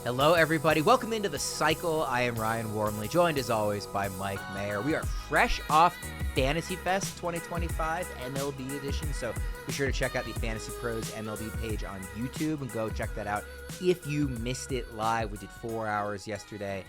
Hello, everybody. Welcome into The Cycle. I am Ryan Wormeli, joined as always by Mike Maher. We are fresh off Fantasy Fest 2025 MLB edition, so be sure to check out the FantasyPros MLB page on YouTube and go check that out if you missed it live. We did 4 hours yesterday.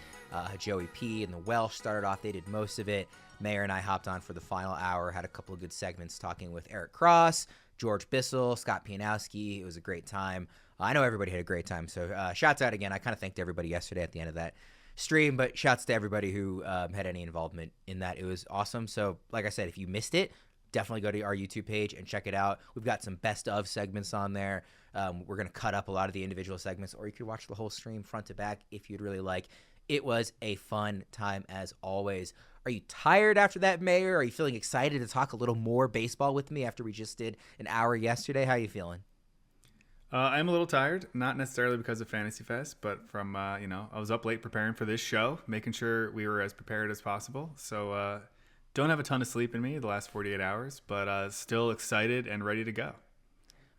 Joey P and the Welsh started off. They did most of it. Maher and I hopped on for the final hour, had a couple of good segments talking with Eric Cross, George Bissell, Scott Pianowski. It was a great time. I know everybody had a great time, so shouts out again. I kind of thanked everybody yesterday at the end of that stream, but shouts to everybody who had any involvement in that. It was awesome. So like I said, if you missed it, definitely go to our YouTube page and check it out. We've got some best of segments on there. We're going to cut up a lot of the individual segments, or you could watch the whole stream front to back if you'd really like. It was a fun time as always. Are you tired after that, Mayor? Are you feeling excited to talk a little more baseball with me after we just did an hour yesterday? How are you feeling? I'm a little tired, not necessarily because of Fantasy Fest, but from, I was up late preparing for this show, making sure we were as prepared as possible. So don't have a ton of sleep in me the last 48 hours, but still excited and ready to go.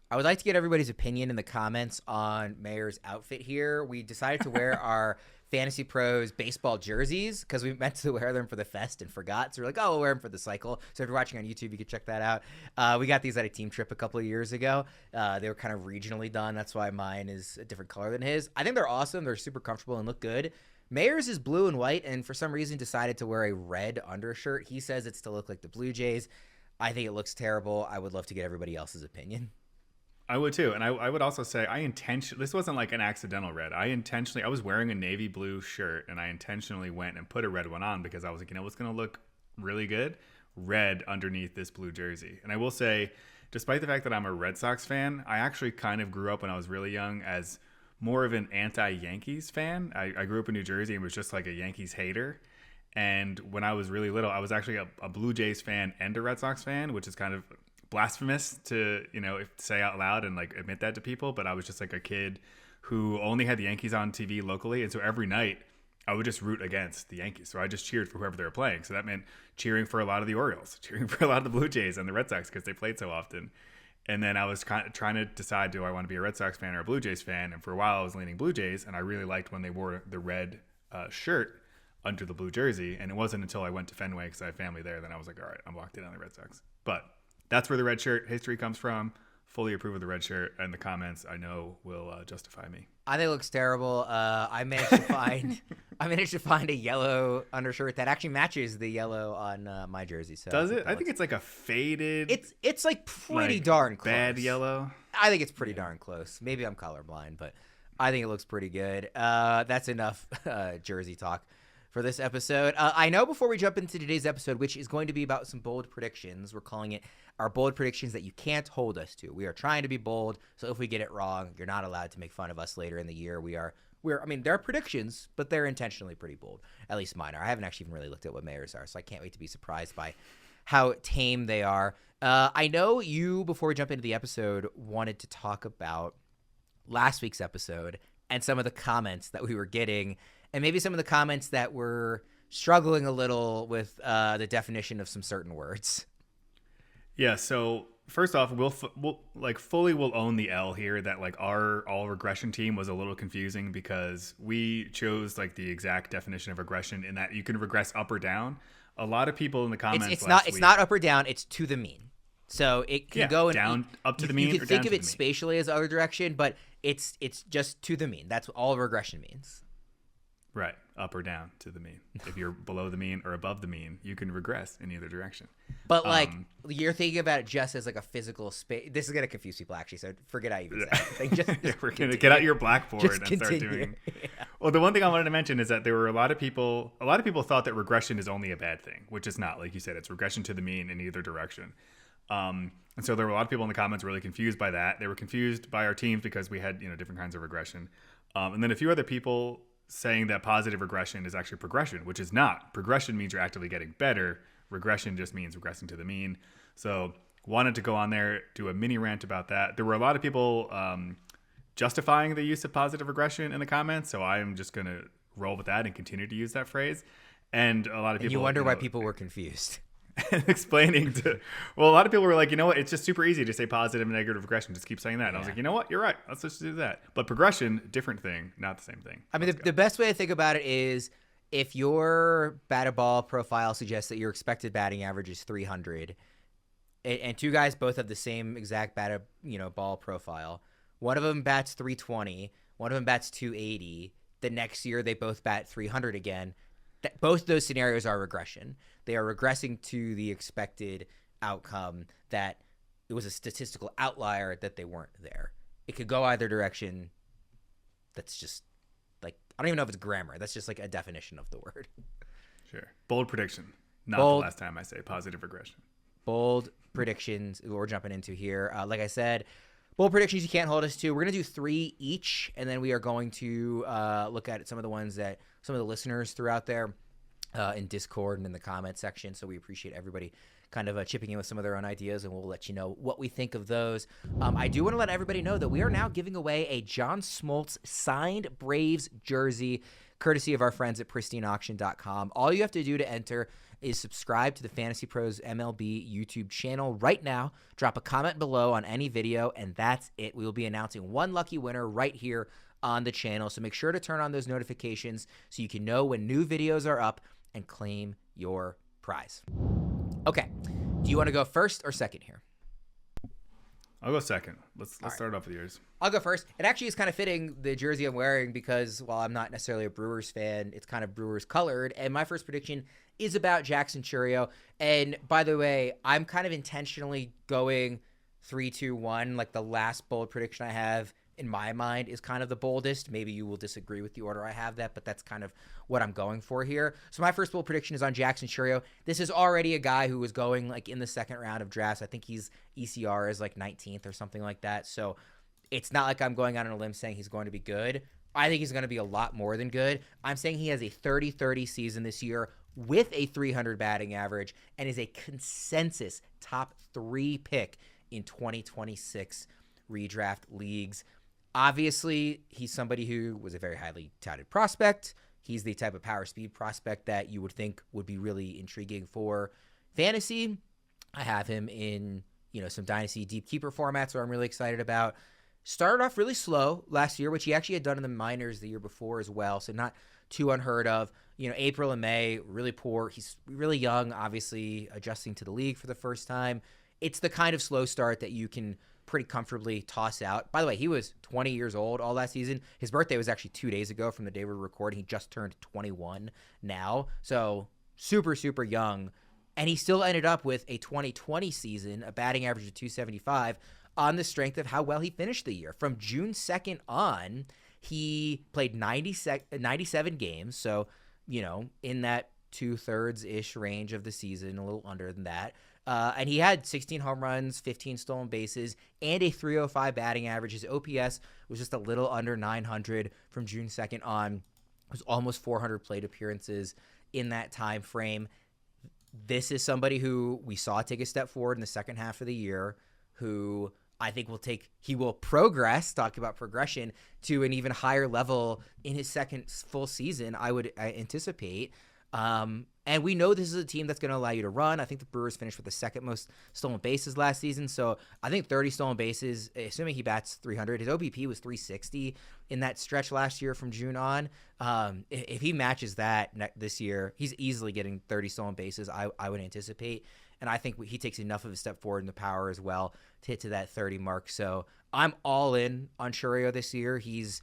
I would like to get everybody's opinion in the comments on Mayor's outfit here. We decided to wear our Fantasy Pros baseball jerseys because we meant to wear them for the fest and forgot. So we're like, oh, we'll wear them for the cycle. So if you're watching on YouTube, you can check that out. We got these at a team trip a couple of years ago. They were kind of regionally done. That's why mine is a different color than his. I think they're awesome. They're super comfortable and look good. Mayor's is blue and white, and for some reason decided to wear a red undershirt. He says it's to look like the Blue Jays. I think it looks terrible. I would love to get everybody else's opinion. I would too. And I would also say this wasn't like an accidental red. I was wearing a navy blue shirt and I intentionally went and put a red one on because I was like, what's going to look really good? Red underneath this blue jersey. And I will say, despite the fact that I'm a Red Sox fan, I actually kind of grew up when I was really young as more of an anti-Yankees fan. I grew up in New Jersey and was just like a Yankees hater. And when I was really little, I was actually a Blue Jays fan and a Red Sox fan, which is kind of blasphemous to say out loud and like admit that to people, but I was just like a kid who only had the Yankees on TV locally, and so every night I would just root against the Yankees. So I just cheered for whoever they were playing. So that meant cheering for a lot of the Orioles, cheering for a lot of the Blue Jays and the Red Sox because they played so often. And then I was kind of trying to decide, do I want to be a Red Sox fan or a Blue Jays fan? And for a while I was leaning Blue Jays, and I really liked when they wore the red shirt under the blue jersey. And it wasn't until I went to Fenway because I have family there, then I was like, all right, I'm locked in on the Red Sox. But that's where the red shirt history comes from. Fully approve of the red shirt, and the comments I know will justify me. I think it looks terrible. I managed to find a yellow undershirt that actually matches the yellow on my jersey. So does it? I think it's like a faded. It's like pretty darn close. Bad yellow. I think it's pretty darn close. Maybe I'm colorblind, but I think it looks pretty good. That's enough jersey talk for this episode. I know before we jump into today's episode, which is going to be about some bold predictions, we're calling it our bold predictions that you can't hold us to. We are trying to be bold, so if we get it wrong, you're not allowed to make fun of us later in the year. They're predictions, but they're intentionally pretty bold. At least mine are. I haven't actually even really looked at what Mayor's are, so I can't wait to be surprised by how tame they are. I know you, before we jump into the episode, wanted to talk about last week's episode and some of the comments that we were getting, and maybe some of the comments that were struggling a little with the definition of some certain words. Yeah, so first off, we'll fully own the L here that like our all regression team was a little confusing because we chose like the exact definition of regression in that you can regress up or down. A lot of people in the comments it's not up or down, it's to the mean. So it can go down up to the mean. You can think of it spatially as other direction, but it's just to the mean. That's what all regression means. Right, up or down to the mean. If you're below the mean or above the mean, you can regress in either direction. But you're thinking about it just as like a physical space. This is gonna confuse people actually, so forget I even said it. We're gonna get out your blackboard and start doing. Yeah. Well, the one thing I wanted to mention is that there were a lot of people thought that regression is only a bad thing, which is not. Like you said, it's regression to the mean in either direction. And so there were a lot of people in the comments really confused by that. They were confused by our teams because we had different kinds of regression, and then a few other people saying that positive regression is actually progression, which is not. Progression means you're actively getting better. Regression just means regressing to the mean. So wanted to go on there, do a mini rant about that. There were a lot of people justifying the use of positive regression in the comments, so I'm just going to roll with that and continue to use that phrase. And a lot of people... And you wonder why people were confused. and explaining to, well, a lot of people were like, you know what, it's just super easy to say positive and negative regression. Just keep saying that. And I was like, you know what, you're right. Let's just do that. But progression, different thing, not the same thing. I mean, the best way to think about it is if your batted ball profile suggests that your expected batting average is 300, and two guys both have the same exact batted ball profile, one of them bats 320, one of them bats 280. The next year they both bat 300 again. Both those scenarios are regression. They are regressing to the expected outcome that it was a statistical outlier that they weren't there. It could go either direction. That's just like, I don't even know if it's grammar. That's just like a definition of the word. Sure. Bold prediction. Not the last time I say positive regression. Bold predictions we're jumping into here. Like I said, bold predictions you can't hold us to. We're going to do 3 each, and then we are going to look at some of the ones that some of the listeners threw out there in Discord and in the comment section. So we appreciate everybody kind of chipping in with some of their own ideas, and we'll let you know what we think of those. I do want to let everybody know that we are now giving away a John Smoltz signed Braves jersey, courtesy of our friends at pristineauction.com. All you have to do to enter is subscribe to the Fantasy Pros MLB YouTube channel right now. Drop a comment below on any video, and that's it. We will be announcing one lucky winner right here on the channel. So make sure to turn on those notifications so you can know when new videos are up and claim your prize. Okay. Do you want to go first or second here? I'll go second. Let's start off with yours. I'll go first. It actually is kind of fitting, the jersey I'm wearing, because while I'm not necessarily a Brewers fan, it's kind of Brewers colored. And my first prediction is about Jackson Chourio. And by the way, I'm kind of intentionally going 3-2-1. Like the last bold prediction I have in my mind is kind of the boldest. Maybe you will disagree with the order I have that, but that's kind of what I'm going for here. So my first bold prediction is on Jackson Chourio. This is already a guy who was going like in the second round of drafts. I think he's ECR is like 19th or something like that. So it's not like I'm going out on a limb saying he's going to be good. I think he's going to be a lot more than good. I'm saying he has a 30-30 season this year with a 300 batting average and is a consensus top 3 pick in 2026 redraft leagues. Obviously, he's somebody who was a very highly touted prospect. He's the type of power speed prospect that you would think would be really intriguing for fantasy. I have him in, some dynasty deep keeper formats where I'm really excited about. Started off really slow last year, which he actually had done in the minors the year before as well. So not too unheard of. April and May, really poor. He's really young, obviously adjusting to the league for the first time. It's the kind of slow start that you can pretty comfortably toss out. By the way, he was 20 years old all last season. His birthday was actually 2 days ago from the day we're recording. He just turned 21 now. So super, super young. And he still ended up with a 2020 season, a batting average of 275 on the strength of how well he finished the year. From June 2nd on, he played 97 games. So, in that 2/3-ish range of the season, a little under than that. And he had 16 home runs, 15 stolen bases, and a 305 batting average. His OPS was just a little under 900 from June 2nd on. It was almost 400 plate appearances in that time frame. This is somebody who we saw take a step forward in the second half of the year, who I think he will progress, talk about progression, to an even higher level in his second full season, I anticipate. And we know this is a team that's going to allow you to run. I think the Brewers finished with the second most stolen bases last season. So I think 30 stolen bases, assuming he bats 300, his OBP was 360 in that stretch last year from June on. If he matches that this year, he's easily getting 30 stolen bases, I would anticipate. And I think he takes enough of a step forward in the power as well to hit to that 30 mark. So I'm all in on Chourio this year. He's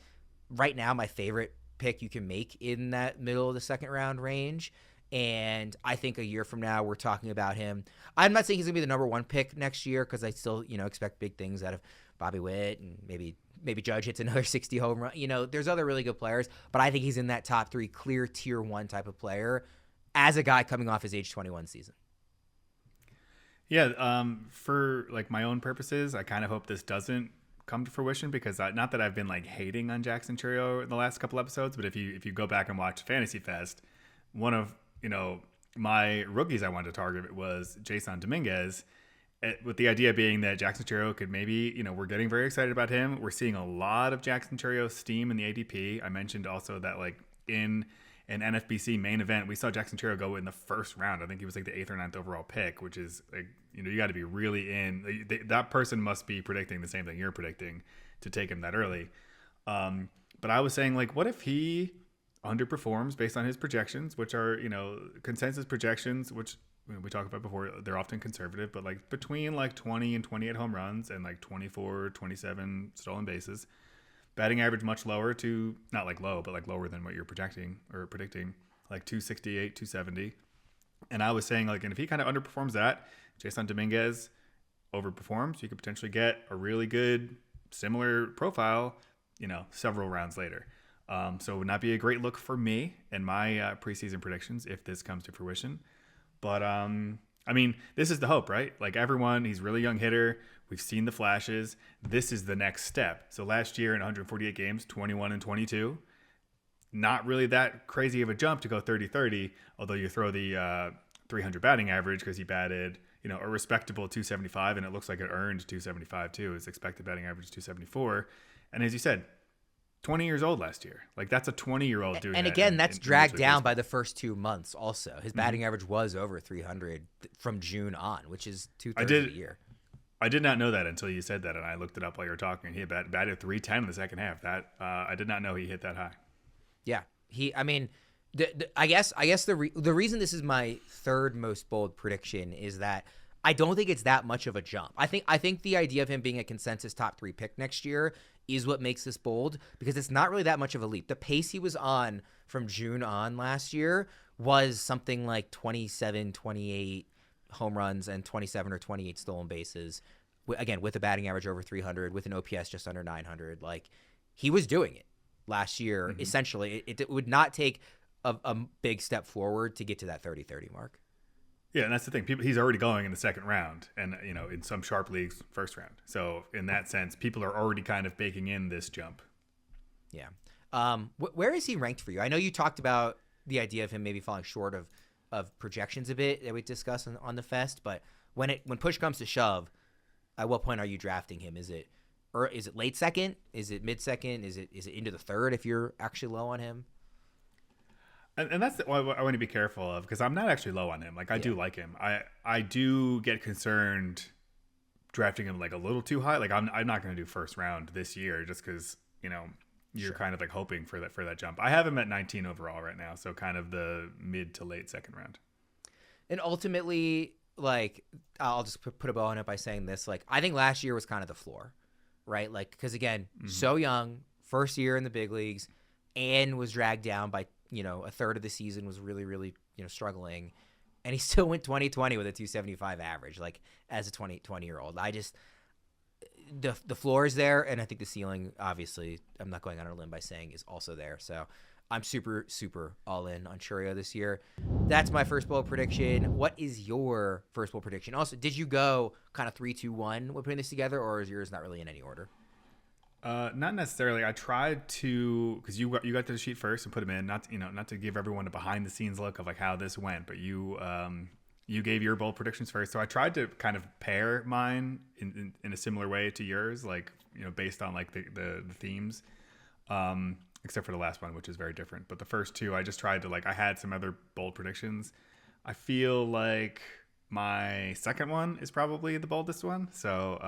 right now my favorite pick you can make in that middle of the second round range. And I think a year from now, we're talking about him. I'm not saying he's going to be the number 1 pick next year, because I still, expect big things out of Bobby Witt, and maybe Judge hits another 60 home run. There's other really good players, but I think he's in that top 3 clear tier 1 type of player as a guy coming off his age 21 season. Yeah. For like my own purposes, I kind of hope this doesn't come to fruition, because not that I've been like hating on Jackson Chourio in the last couple episodes, but if you go back and watch Fantasy Fest, one of my rookies I wanted to target was Jason Dominguez, with the idea being that Jackson Chourio could maybe, we're getting very excited about him. We're seeing a lot of Jackson Chourio steam in the ADP. I mentioned also that like in an NFBC main event. We saw Jackson Chourio go in the first round. I think he was like the 8th or 9th overall pick, which is like, you got to be really in. That person must be predicting the same thing you're predicting to take him that early. But I was saying, like, what if he underperforms based on his projections, which are, consensus projections, which we talked about before, they're often conservative, but like between like 20 and 28 home runs and like 24, 27 stolen bases. Batting average much lower to, not like low, but like lower than what you're projecting or predicting, like 268, 270. And I was saying, like, and if he kind of underperforms that, Jason Dominguez overperforms, you could potentially get a really good similar profile, several rounds later. So it would not be a great look for me in my preseason predictions if this comes to fruition. But, I mean, this is the hope, right? Like everyone, he's a really young hitter. We've seen the flashes. This is the next step. So last year in 148 games, 21 and 22. Not really that crazy of a jump to go 30-30, although you throw the 300 batting average because he batted, a respectable 275, and it looks like it earned 275 too. His expected batting average is 274. And as you said, 20 years old last year. Like, that's a 20-year-old doing that. And again, that's dragged down by the first 2 months also. His batting average was over 300 from June on, which is 2/3 of the year. I did not know that until you said that, and I looked it up while you were talking. He had batted 310 in the second half. That I did not know he hit that high. Yeah. I guess the reason this is my third most bold prediction is that I don't think it's that much of a jump. I think the idea of him being a consensus top 3 pick next year is what makes this bold, because it's not really that much of a leap. The pace he was on from June on last year was something like 27, 28 home runs and 27 or 28 stolen bases. Again, with a batting average over 300, with an OPS just under 900. Like, he was doing it last year. Essentially, it would not take a big step forward to get to that 30-30 mark. Yeah, and that's the thing. He's already going in the second round, and in some sharp leagues, first round. So in that sense, people are already kind of baking in this jump. Yeah. Where is he ranked for you? I know you talked about the idea of him maybe falling short of projections a bit that we discussed on the Fest, but when push comes to shove, at what point are you drafting him? Is it late second? Is it mid second? Is it into the third if you're actually low on him? And that's what I want to be careful of, because I'm not actually low on him. Like, I do like him. I do get concerned drafting him like a little too high. Like, I'm not going to do first round this year just because, you're kind of like hoping for that jump. I have him at 19 overall right now, so kind of the mid to late second round. And ultimately, like, I'll just put a bow on it by saying this. Like, I think last year was kind of the floor, right? Like, because again, so young, first year in the big leagues, and was dragged down by, a third of the season was really, really, struggling. And he still went 20-20 with a 275 average, like, as a 20-year-old. The floor is there, and I think the ceiling, obviously, I'm not going on a limb by saying, is also there. So I'm super, super all in on Chourio this year. That's my first bold prediction. What is your first bold prediction? Also, did you go kind of 3-2-1 when putting this together, or is yours not really in any order? Not necessarily. I tried to, because you got to the sheet first and put them in. Not to give everyone a behind the scenes look of like how this went, but you gave your bold predictions first. So I tried to kind of pair mine in a similar way to yours, like based on like the themes, except for the last one, which is very different. But the first two, I just tried to I had some other bold predictions. I feel like my second one is probably the boldest one. So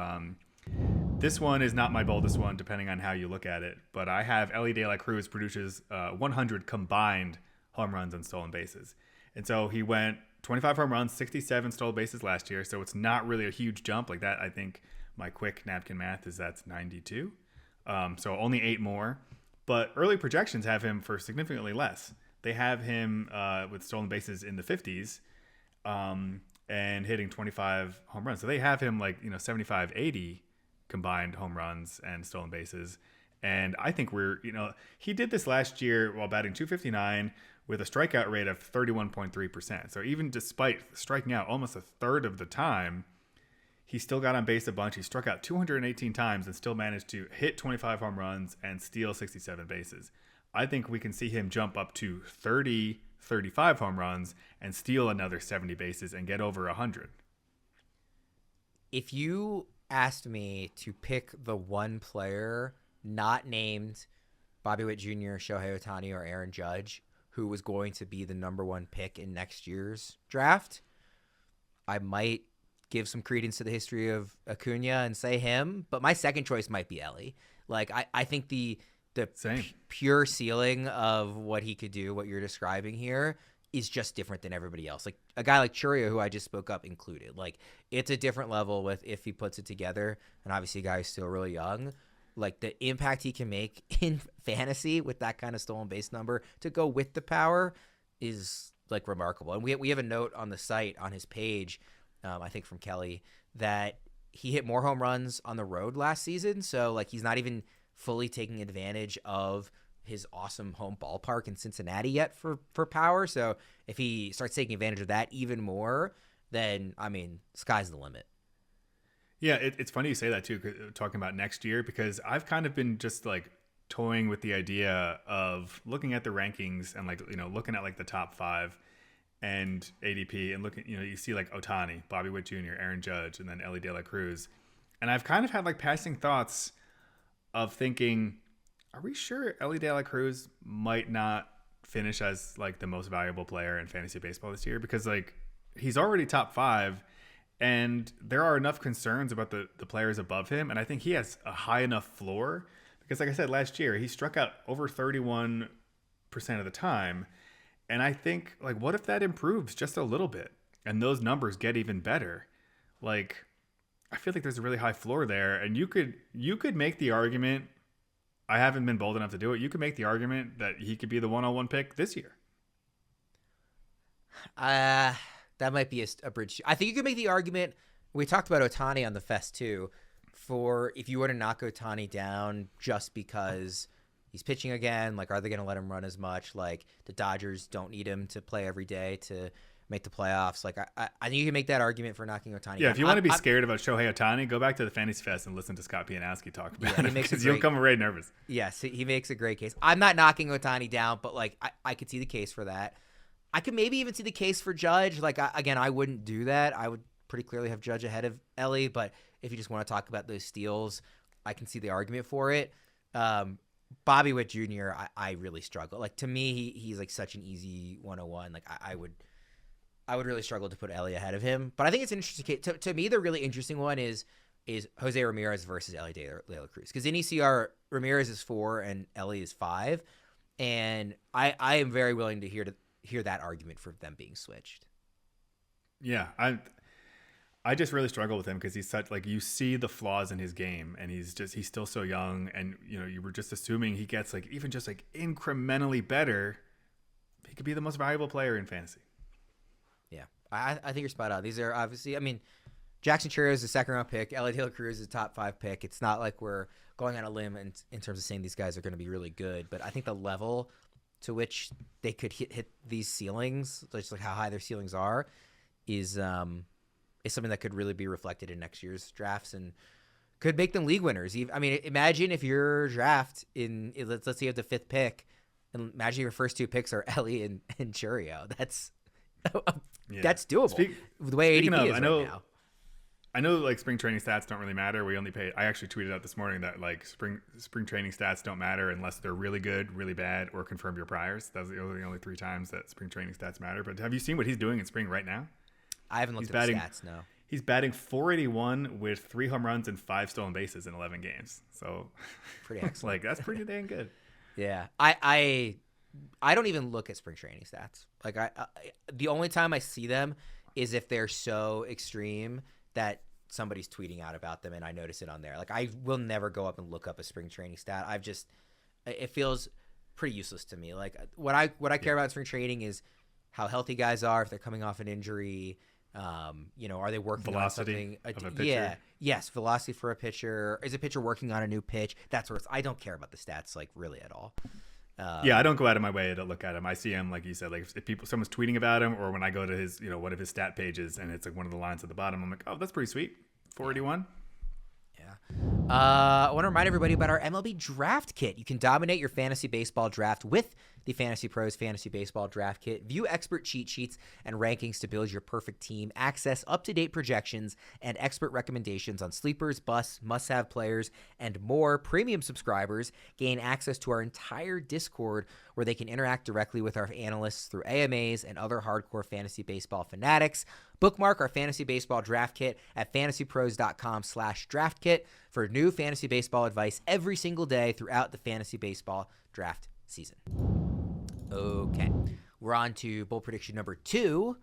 this one is not my boldest one, depending on how you look at it. But I have Elly De La Cruz produces 100 combined home runs and stolen bases. And so he went 25 home runs, 67 stolen bases last year. So it's not really a huge jump like that. I think my quick napkin math is that's 92. So only 8 more. But early projections have him for significantly less. They have him with stolen bases in the 50s and hitting 25 home runs. So they have him 75, 80 combined home runs and stolen bases. And I think he did this last year while batting .259 with a strikeout rate of 31.3%. So even despite striking out almost a third of the time, he still got on base a bunch. He struck out 218 times and still managed to hit 25 home runs and steal 67 bases. I think we can see him jump up to 30, 35 home runs and steal another 70 bases and get over 100. If you asked me to pick the one player not named Bobby Witt Jr., Shohei Ohtani, or Aaron Judge, who was going to be the number one pick in next year's draft, I might give some credence to the history of Acuna and say him, but my second choice might be Elly. Like, I think the pure ceiling of what he could do, what you're describing here, is just different than everybody else. Like a guy like Chourio, who I just spoke up, included. Like, it's a different level with if he puts it together, and obviously a guy who's still really young. Like, the impact he can make in fantasy with that kind of stolen base number to go with the power is like remarkable. And we have a note on the site on his page, I think from Kelly, that he hit more home runs on the road last season. So like, he's not even fully taking advantage of his awesome home ballpark in Cincinnati yet for power. So if he starts taking advantage of that even more, then I mean, sky's the limit. Yeah, it's funny you say that too, talking about next year, because I've kind of been just like toying with the idea of looking at the rankings and like, you know, looking at like the top 5 and ADP and looking, you know, you see like Ohtani, Bobby Witt Jr., Aaron Judge, and then Elly De La Cruz. And I've kind of had like passing thoughts of thinking, are we sure Elly De La Cruz might not finish as like the most valuable player in fantasy baseball this year? Because like, he's already top 5. And there are enough concerns about the players above him. And I think he has a high enough floor because, like I said, last year, he struck out over 31% of the time. And I think, like, what if that improves just a little bit and those numbers get even better? Like, I feel like there's a really high floor there. And you could make the argument, I haven't been bold enough to do it, you could make the argument that he could be the 101 pick this year. That might be a bridge. I think you could make the argument, we talked about Ohtani on the Fest too, for if you were to knock Ohtani down just because he's pitching again, like, are they going to let him run as much? Like, the Dodgers don't need him to play every day to make the playoffs. Like, I think you can make that argument for knocking Ohtani down. Yeah, if you want to be scared about Shohei Ohtani, go back to the Fantasy Fest and listen to Scott Pianowski talk about it, because you'll come away nervous. Yes, he makes a great case. I'm not knocking Ohtani down, but, like, I could see the case for that. I could maybe even see the case for Judge. Like, again, I wouldn't do that. I would pretty clearly have Judge ahead of Elly, but if you just want to talk about those steals, I can see the argument for it. Bobby Witt Jr., I really struggle. Like, to me, he's like such an easy 101. Like, I would really struggle to put Elly ahead of him. But I think it's an interesting case. To me, the really interesting one is Jose Ramirez versus Elly De La Cruz. Because in ECR, Ramirez is 4 and Elly is 5. And I am very willing to hear that argument for them being switched. Yeah, I just really struggle with him because he's such, like, you see the flaws in his game, and he's still so young, and you know, you were just assuming he gets like even just like incrementally better, he could be the most valuable player in fantasy. Yeah, I think you're spot on. These are obviously, I mean, Jackson Chourio is a second round pick, Elly De La Cruz is a top 5 pick. It's not like we're going on a limb in terms of saying these guys are going to be really good, but I think the level to which they could hit these ceilings, just like how high their ceilings are, is something that could really be reflected in next year's drafts and could make them league winners. I mean, imagine if your draft let's say you have the 5th pick, and imagine your first 2 picks are Elly and Chourio. That's doable. The way ADP is right now. I know, like, spring training stats don't really matter. I actually tweeted out this morning that, like, spring training stats don't matter unless they're really good, really bad, or confirm your priors. Those are the only 3 times that spring training stats matter. But have you seen what he's doing in spring right now? I haven't looked at the stats, no. He's batting .481 with 3 home runs and 5 stolen bases in 11 games. So pretty excellent. Like, that's pretty dang good. Yeah. I don't even look at spring training stats. Like, the only time I see them is if they're so extreme that somebody's tweeting out about them and I notice it on there. Like, I will never go up and look up a spring training stat. It feels pretty useless to me. Like, what I care about spring training is how healthy guys are, if they're coming off an injury, are they working velocity on something? Of a pitcher. Yeah. Yes. Velocity for a pitcher. Is a pitcher working on a new pitch? That's where I don't care about the stats, like, really at all. I don't go out of my way to look at him. I see him, like you said, like, if someone's tweeting about him, or when I go to his, one of his stat pages and it's like one of the lines at the bottom, I'm like, oh, that's pretty sweet. 481. I want to remind everybody about our MLB draft kit. You can dominate your fantasy baseball draft with the Fantasy Pros Fantasy Baseball Draft Kit. View expert cheat sheets and rankings to build your perfect team. Access up-to-date projections and expert recommendations on sleepers, busts, must-have players, and more. Premium subscribers gain access to our entire Discord, where they can interact directly with our analysts through AMAs and other hardcore fantasy baseball fanatics. Bookmark our Fantasy Baseball Draft Kit at fantasypros.com/draftkit for new fantasy baseball advice every single day throughout the fantasy baseball draft season. Okay, we're on to bold prediction number 2,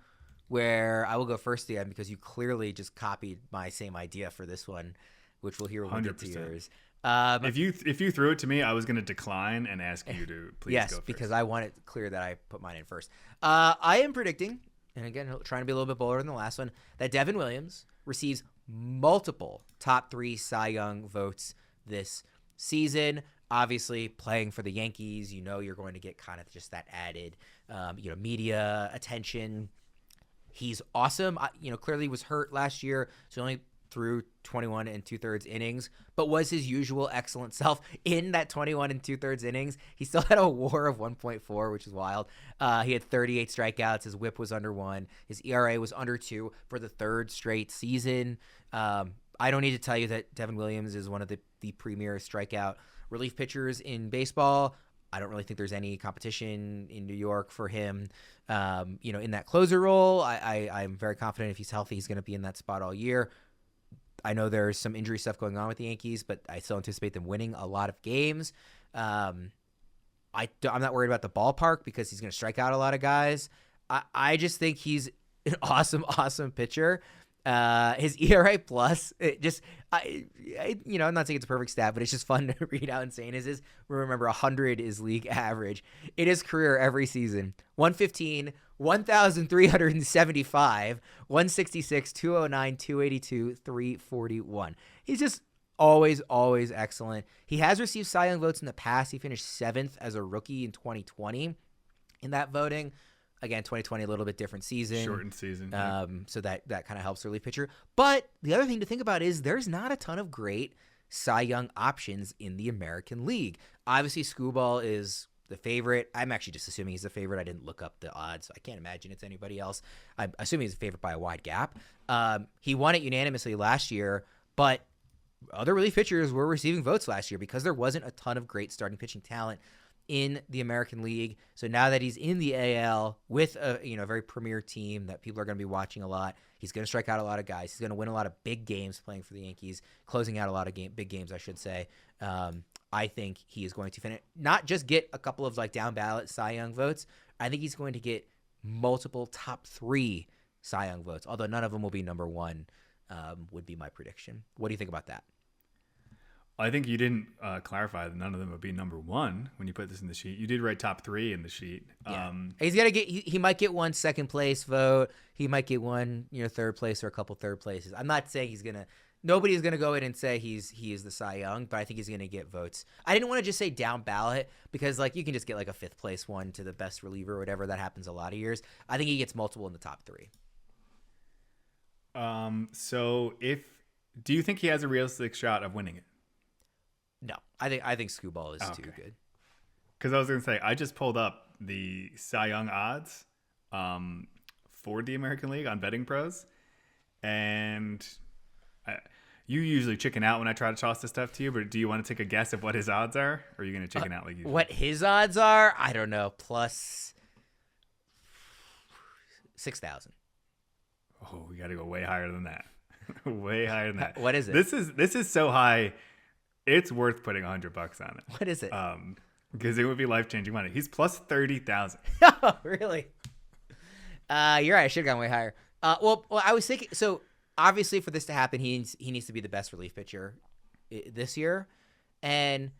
where I will go first again because you clearly just copied my same idea for this one, which we'll hear when we get to yours. If you threw it to me, I was going to decline and ask you to please go first. Yes, because I want it clear that I put mine in first. I am predicting, and again, trying to be a little bit bolder than the last one, that Devin Williams receives multiple top 3 Cy Young votes this season. Obviously, playing for the Yankees, you're going to get kind of just that added, media attention. He's awesome. Clearly was hurt last year, so only threw 21 2/3 innings, but was his usual excellent self in that 21 2/3 innings. He still had a WAR of 1.4, which is wild. He had 38 strikeouts. His WHIP was under 1. His ERA was under 2 for the 3rd straight season. I don't need to tell you that Devin Williams is one of the premier strikeout relief pitchers in baseball. I don't really think there's any competition in New York for him. In that closer role, I'm very confident if he's healthy, he's going to be in that spot all year. I know there's some injury stuff going on with the Yankees, but I still anticipate them winning a lot of games. I'm not worried about the ballpark because he's going to strike out a lot of guys. I just think he's an awesome pitcher. His ERA plus, I'm not saying it's a perfect stat, but it's just fun to read how insane it is. Remember, 100 is league average. It is career every season. 115, 1,375, 166, 209, 282, 341. He's just always excellent. He has received Cy Young votes in the past. He finished 7th as a rookie in 2020 in that voting. Again, 2020, a little bit different season. Shortened season. So that kind of helps relief pitcher. But the other thing to think about is there's not a ton of great Cy Young options in the American League. Obviously, Skubal is the favorite. I'm actually just assuming he's the favorite. I didn't look up the odds. So I can't imagine it's anybody else. I'm assuming he's a favorite by a wide gap. He won it unanimously last year, but other relief pitchers were receiving votes last year because there wasn't a ton of great starting pitching talent in the American League. So now that he's in the AL with a very premier team that people are going to be watching a lot, he's going to strike out a lot of guys. He's going to win a lot of big games playing for the Yankees, closing out a lot of big games, I should say. I think he is going to finish, not just get a couple of down ballot Cy Young votes. I think he's going to get multiple top 3 Cy Young votes, although none of them will be number 1, would be my prediction. What do you think about that? I think you didn't clarify that none of them would be number 1 when you put this in the sheet. You did write top 3 in the sheet. Yeah. He's got to get. He might get 1 second place vote. He might get 1 third place or a couple third places. I'm not saying he's gonna. Nobody's gonna go in and say he is the Cy Young, but I think he's gonna get votes. I didn't want to just say down ballot because you can just get a 5th place one to the best reliever or whatever. That happens a lot of years. I think he gets multiple in the top 3. So do you think he has a realistic shot of winning it? No, I think Skubal is too good. Because I was going to say, I just pulled up the Cy Young odds for the American League on Betting Pros, and you usually chicken out when I try to toss this stuff to you, but do you want to take a guess of what his odds are, or are you going to chicken out like usual? What his odds are? I don't know. Plus 6,000. Oh, we got to go way higher than that. Way higher than that. What is it? This is so high. It's worth putting $100 on it. What is it? Because it would be life-changing money. He's plus 30,000. Oh, really? You're right. I should have gone way higher. Well, I was thinking. So obviously, for this to happen, he needs to be the best relief pitcher this year. And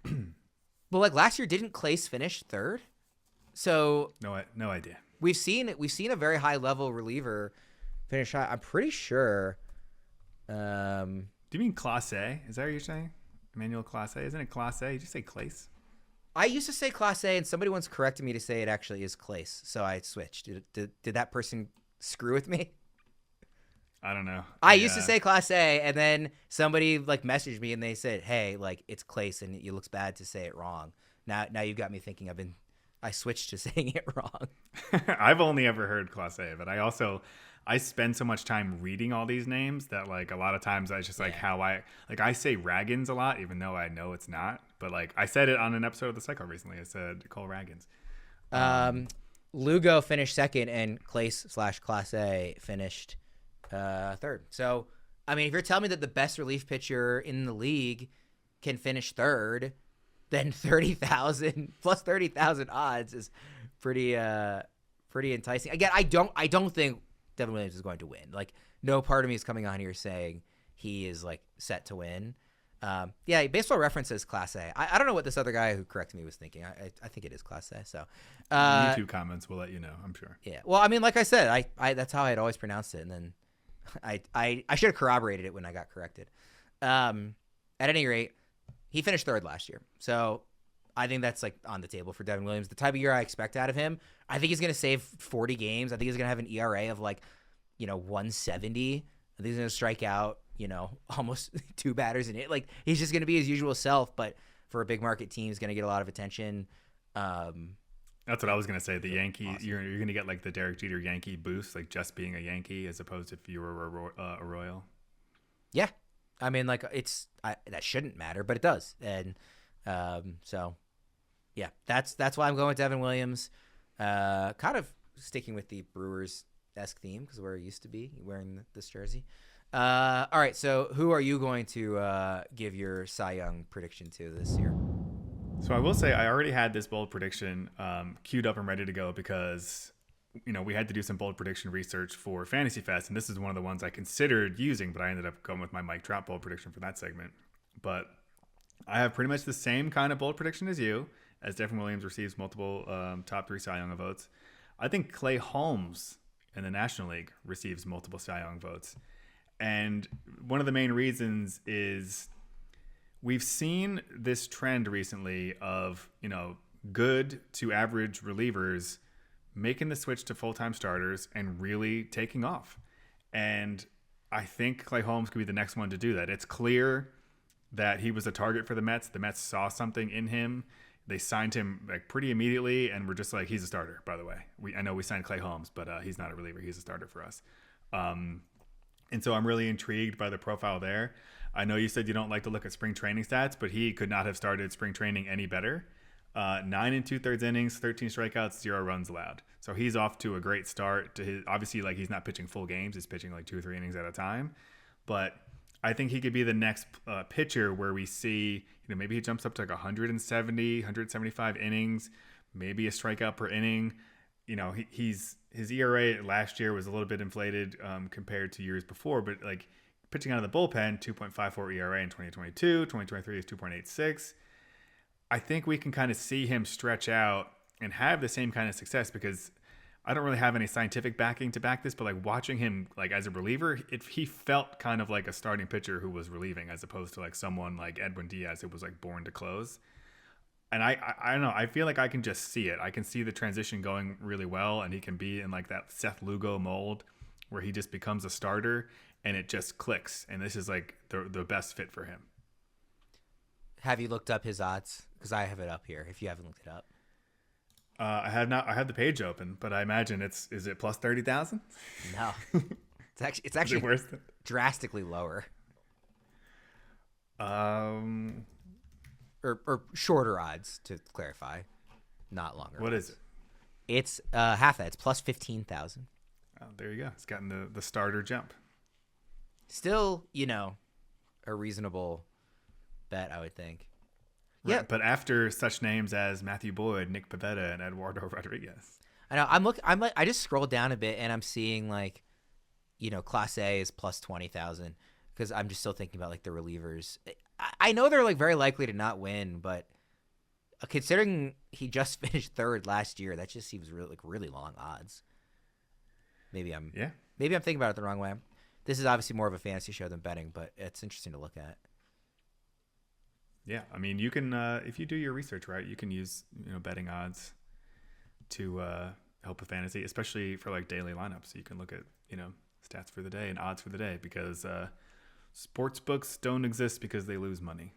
but last year, didn't Clace finish 3rd? So no idea. We've seen a very high level reliever finish high. I'm pretty sure. Do you mean Clase? Is that what you're saying? Emmanuel Clase? Isn't it Clase? Did you say Clace? I used to say Clase, and somebody once corrected me to say it actually is Clace, so I switched. Did that person screw with me? I don't know. I used to say Clase, and then somebody messaged me and they said, "Hey, it's Clace, and it looks bad to say it wrong." Now you've got me thinking I've been I switched to saying it wrong. I've only ever heard Clase, but I spend so much time reading all these names that like a lot of times I just like how I say Raggins a lot, even though I know it's not. But like I said it on an episode of The Cycle recently. I said Cole Raggins. Lugo finished second, and Clase finished third. So, I mean, if you're telling me that the best relief pitcher in the league can finish third, then 30,000 plus 30,000 odds is pretty enticing. Again, I don't think Devin Williams is going to win. Like, no part of me is coming on here saying he is like set to win. Baseball Reference says Class A. I don't know what this other guy who corrected me was thinking. I think it is Class A. So YouTube comments will let you know, I'm sure. Yeah. Well, I mean, like I said, I that's how I had always pronounced it, and then I should have corroborated it when I got corrected. At any rate, he finished third last year, so I think that's like on the table for Devin Williams. The type of year I expect out of him, I think he's going to save 40 games. I think he's going to have an ERA of like 170. I think he's going to strike out almost 2 batters in it. Like, he's just going to be his usual self, but for a big market team, he's going to get a lot of attention. That's what I was going to say. The Yankees, awesome. You're going to get like the Derek Jeter Yankee boost, like just being a Yankee as opposed to if you were a Royal. Yeah. I mean, like that shouldn't matter, but it does. And so, yeah, that's why I'm going with Devin Williams. Kind of sticking with the Brewers-esque theme because we're used to be wearing this jersey. All right, so who are you going to give your Cy Young prediction to this year? So I will say I already had this bold prediction queued up and ready to go because we had to do some bold prediction research for Fantasy Fest, and this is one of the ones I considered using, but I ended up going with my Mike Trout bold prediction for that segment. But I have pretty much the same kind of bold prediction as you, as Devin Williams receives multiple top 3 Cy Young votes. I think Clay Holmes in the National League receives multiple Cy Young votes. And one of the main reasons is we've seen this trend recently of, good to average relievers making the switch to full-time starters and really taking off. And I think Clay Holmes could be the next one to do that. It's clear that he was a target for the Mets. The Mets saw something in him. They signed him like pretty immediately, and we're just like, he's a starter, by the way. I know we signed Clay Holmes, but he's not a reliever. He's a starter for us. And so I'm really intrigued by the profile there. I know you said you don't like to look at spring training stats, but he could not have started spring training any better. 9 2/3 innings, 13 strikeouts, 0 runs allowed. So he's off to a great start. To his obviously, like, he's not pitching full games. He's pitching like 2 or 3 innings at a time. But I think he could be the next pitcher where we see, maybe he jumps up to like 170, 175 innings, maybe a strikeout per inning. His ERA last year was a little bit inflated compared to years before, but like pitching out of the bullpen, 2.54 ERA in 2022, 2023 is 2.86. I think we can kind of see him stretch out and have the same kind of success because I don't really have any scientific backing to back this, but like watching him like as a reliever, he felt kind of like a starting pitcher who was relieving as opposed to like someone like Edwin Diaz who was like born to close. And I don't know. I feel like I can just see it. I can see the transition going really well, and he can be in like that Seth Lugo mold where he just becomes a starter and it just clicks. And this is like the best fit for him. Have you looked up his odds? Because I have it up here. If you haven't looked it up, I have not. I have the page open, but I imagine is it plus 30,000? No, it's actually worse than... drastically lower. Or shorter odds, to clarify, not longer. What odds. Is it? It's half that. It's plus 15,000. Oh, there you go. It's gotten the starter jump. Still, a reasonable bet, I would think. Right, yeah, but after such names as Matthew Boyd, Nick Pivetta, and Eduardo Rodriguez. I know. I just scrolled down a bit and I'm seeing like, Class A is plus 20,000 because I'm just still thinking about like the relievers. I know they're like very likely to not win, but considering he just finished third last year, that just seems really long odds. Maybe I'm thinking about it the wrong way. This is obviously more of a fantasy show than betting, but it's interesting to look at. Yeah, I mean, you can if you do your research right, you can use betting odds to help with fantasy, especially for like daily lineups. You can look at stats for the day and odds for the day because sports books don't exist because they lose money.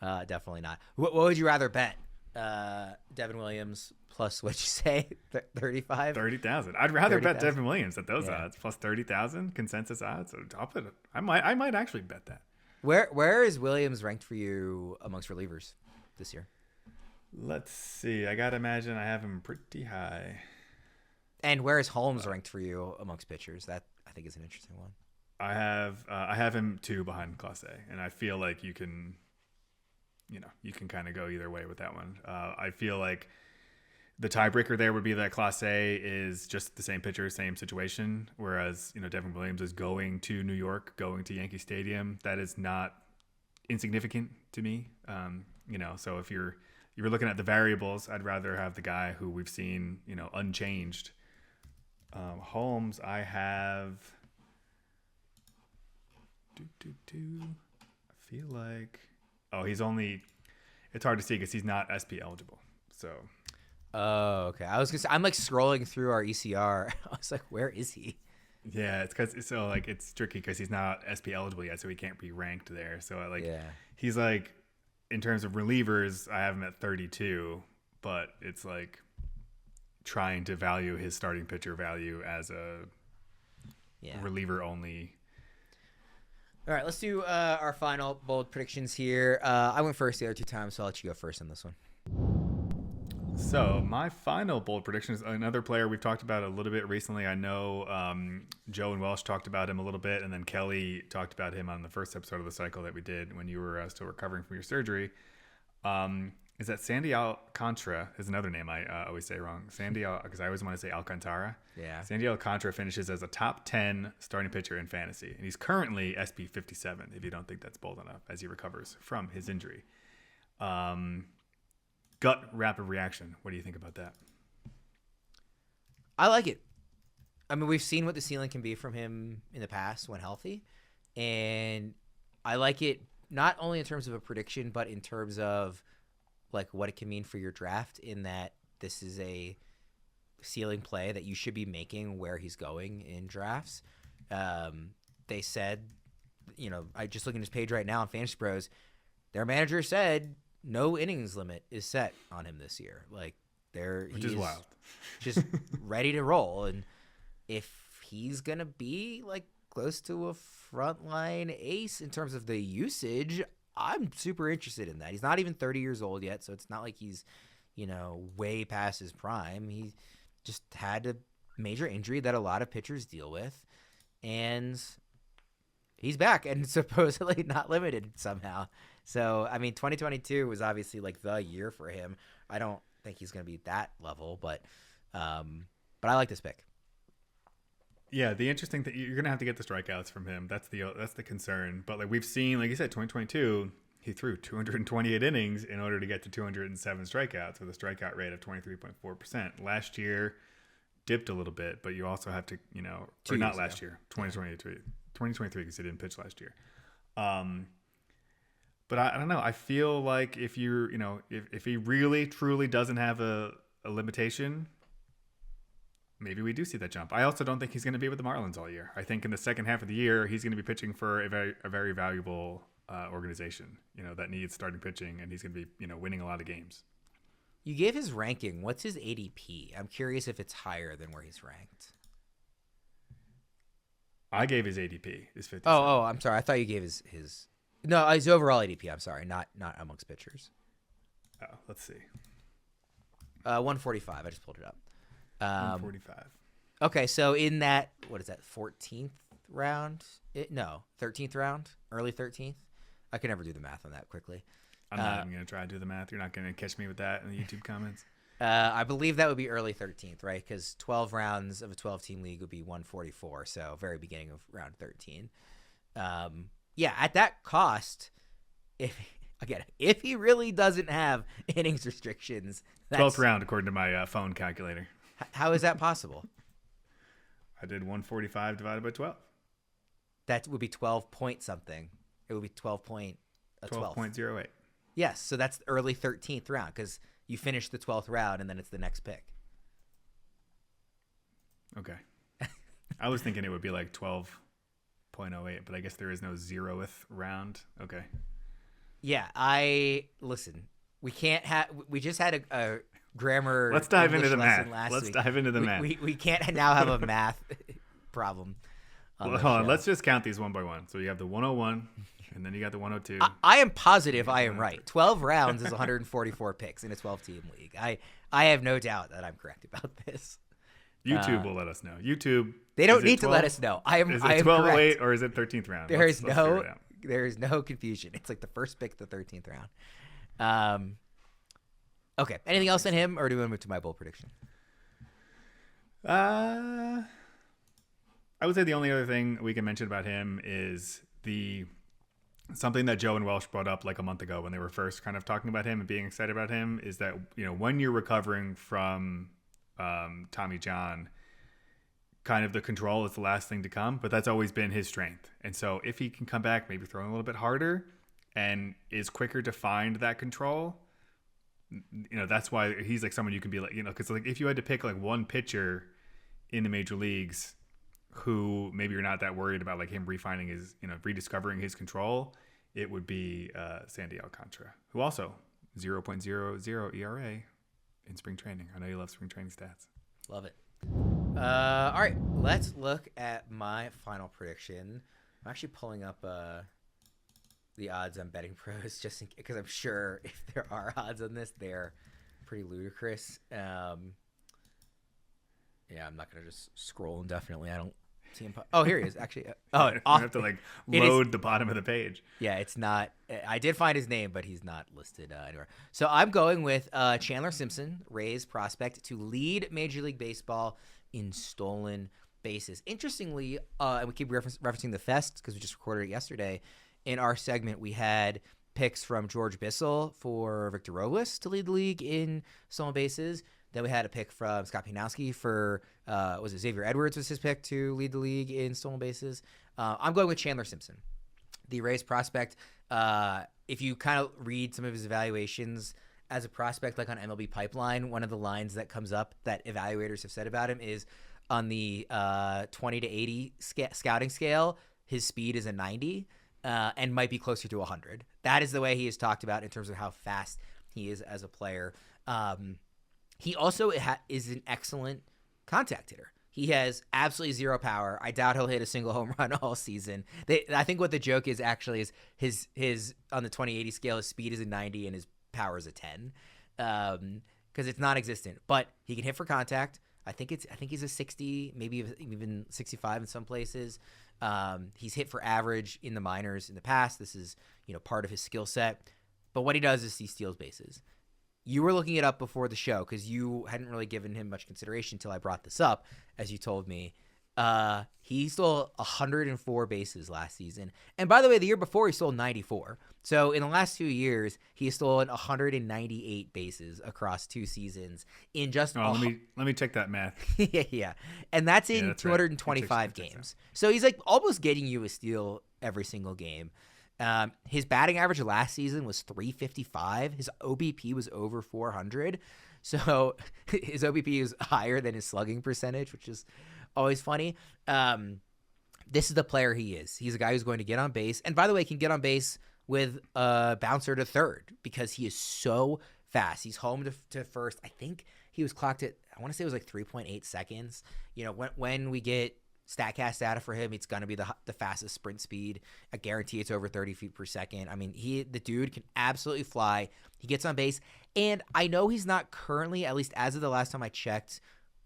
Definitely not. What would you rather bet? Devin Williams plus what'd you say? 35? 30,000. I'd rather 30,000. bet Devin Williams at those Yeah. odds plus 30,000 consensus odds. So I'll put it. I might actually bet that. Where is Williams ranked for you amongst relievers this year? Let's see. I gotta imagine I have him pretty high. And where is Holmes ranked for you amongst pitchers? That I think is an interesting one. I have him 2 behind Clase, and I feel like you can kind of go either way with that one. I feel like the tiebreaker there would be that Clase is just the same pitcher, same situation, whereas Devin Williams is going to New York, going to Yankee Stadium. That is not insignificant to me. So if you're looking at the variables, I'd rather have the guy who we've seen unchanged. Holmes, I have. I feel like. Oh, he's only. It's hard to see because he's not SP eligible. So. Oh, okay. I was gonna say, I'm like scrolling through our ECR. I was like, where is he? Yeah, it's because it's tricky because he's not SP eligible yet, so he can't be ranked there. So he's like, in terms of relievers, I have him at 32, but it's like trying to value his starting pitcher value as a reliever only. All right, let's do our final bold predictions here. I went first the other 2 times, so I'll let you go first on this one. So my final bold prediction is another player we've talked about a little bit recently. I know Joe and Welsh talked about him a little bit, and then Kelly talked about him on the first episode of the cycle that we did when you were still recovering from your surgery. Is that Sandy Alcantara is another name I always say wrong. Because I always want to say Alcantara. Yeah. Sandy Alcantara finishes as a top 10 starting pitcher in fantasy, and he's currently SP 57. If you don't think that's bold enough, as he recovers from his injury. Gut rapid reaction. What do you think about that? I like it. I mean, we've seen what the ceiling can be from him in the past when healthy, and I like it not only in terms of a prediction, but in terms of like what it can mean for your draft. In that this is a ceiling play that you should be making where he's going in drafts. They said, I just looking at his page right now on FantasyPros, their manager said no innings limit is set on him this year. Like Which is wild. Just ready to roll. And if he's going to be like close to a frontline ace in terms of the usage, I'm super interested in that. He's not even 30 years old yet, so it's not like he's, way past his prime. He just had a major injury that a lot of pitchers deal with, and he's back and supposedly not limited somehow. So, I mean, 2022 was obviously like the year for him. I don't think he's going to be that level, but I like this pick. Yeah, the interesting thing, you're going to have to get the strikeouts from him. That's the concern. But like we've seen, like you said, 2022, he threw 228 innings in order to get to 207 strikeouts with a strikeout rate of 23.4%. Last year dipped a little bit, but you also have to, or not last year, 2023 because he didn't pitch last year. But I don't know. I feel like if you're, if he really truly doesn't have a limitation, maybe we do see that jump. I also don't think he's going to be with the Marlins all year. I think in the second half of the year, he's going to be pitching for a very valuable organization, that needs starting pitching, and he's going to be, winning a lot of games. You gave his ranking. What's his ADP? I'm curious if it's higher than where he's ranked. I gave his ADP is 50. Oh, I'm sorry. I thought you gave his no, his overall ADP. I'm sorry, not amongst pitchers. Oh, let's see. 145. I just pulled it up. 145. Okay, so in that, what is that, 14th round? 13th round, early 13th. I can never do the math on that quickly. I'm not even going to try to do the math. You're not going to catch me with that in the YouTube comments. I believe that would be early 13th, right? Because 12 rounds of a 12-team league would be 144, so very beginning of round 13. Yeah, at that cost, if he really doesn't have innings restrictions, 12th round according to my phone calculator. How is that possible? I did 145 divided by 12. That would be 12 point something. It would be 12.08. Yes, so that's the early 13th round because you finish the 12th round and then it's the next pick. Okay. I was thinking it would be like 12.08, but I guess there is no 0th round. Okay. Yeah, listen. We just had a grammar. Let's dive English into the lesson math. last Let's week. dive into the math. We can't now have a math problem. Well, hold on. Let's just count these one by one. So you have the 101, and then you got the 102. I am positive I am right. 12 rounds is 144 picks in a 12-team league. I have no doubt that I'm correct about this. YouTube will let us know. YouTube. They don't need to let us know. Is it 12-08 or is it 13th round? There is no confusion. It's like the first pick, the 13th round. Okay. Anything else on him, or do we want to move to my bold prediction? I would say the only other thing we can mention about him is something that Joe and Welsh brought up like a month ago when they were first kind of talking about him and being excited about him is that, when you're recovering from Tommy John, kind of the control is the last thing to come, but that's always been his strength. And so if he can come back, maybe throwing a little bit harder and is quicker to find that control, that's why he's like someone you can be like, because like if you had to pick like one pitcher in the major leagues who maybe you're not that worried about like him refining his, rediscovering his control, it would be Sandy Alcantara, who also 0.00 ERA in spring training. I know you love spring training stats. Love it. All right, let's look at my final prediction. I'm actually pulling up the odds on betting pros just because I'm sure if there are odds on this, they're pretty ludicrous. Yeah, I'm not going to just scroll indefinitely. I don't see him. Oh, here he is, actually. Oh, you have to like load the bottom of the page. Yeah, it's not. I did find his name, but he's not listed anywhere. So I'm going with Chandler Simpson, Rays prospect, to lead Major League Baseball in stolen bases. Interestingly, and we keep referencing the Fest because we just recorded it yesterday. In our segment, we had picks from George Bissell for Victor Robles to lead the league in stolen bases. Then we had a pick from Scott Pianowski for, was it Xavier Edwards was his pick to lead the league in stolen bases. I'm going with Chandler Simpson, the Rays prospect. If you kind of read some of his evaluations as a prospect, like on MLB Pipeline, one of the lines that comes up that evaluators have said about him is on the 20 to 80 scouting scale, his speed is a 90 and might be closer to 100. That is the way he is talked about in terms of how fast he is as a player. He also is an excellent contact hitter. He has absolutely zero power. I doubt he'll hit a single home run all season. I think what the joke is actually is his on the 20/80 scale, his speed is a 90 and his power is a 10, because it's non-existent. But he can hit for contact. I think he's a 60, maybe even 65 in some places. He's hit for average in the minors in the past. This is part of his skill set. But what he does is he steals bases. You were looking it up before the show because you hadn't really given him much consideration until I brought this up, as you told me. He stole 104 bases last season. And by the way, the year before he stole 94. So in the last 2 years, he has stolen 198 bases across 2 seasons in just let me check that math. yeah. And that's in 225 right. games. So he's like almost getting you a steal every single game. His batting average last season was 355. His OBP was over 400. So his OBP is higher than his slugging percentage, which is always funny. This is the player he is. He's a guy who's going to get on base. And by the way, can get on base with a bouncer to third because he is so fast. He's home to first. I think he was clocked at, I want to say it was like 3.8 seconds. When we get StatCast data for him, it's going to be the fastest sprint speed. I guarantee it's over 30 feet per second. I mean, the dude can absolutely fly. He gets on base. And I know he's not currently, at least as of the last time I checked,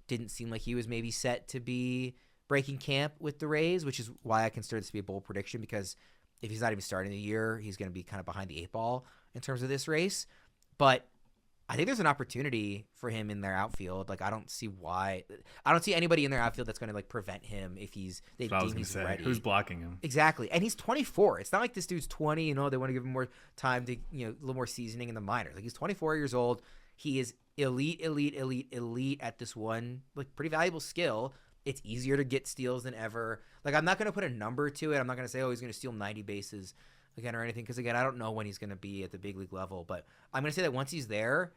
didn't seem like he was maybe set to be breaking camp with the Rays, which is why I consider this to be a bold prediction, because if he's not even starting the year, he's going to be kind of behind the 8 ball in terms of this race. But I think there's an opportunity for him in their outfield. Like, I don't see anybody in their outfield that's going to like prevent him if they deem he's ready. Who's blocking him? Exactly. And he's 24. It's not like this dude's 20, they want to give him more time to, a little more seasoning in the minors. Like, he's 24 years old. He is elite at this one, like, pretty valuable skill. It's easier to get steals than ever. Like, I'm not going to put a number to it. I'm not going to say, he's going to steal 90 bases again or anything, because again, I don't know when he's going to be at the big league level, but I'm going to say that once he's there,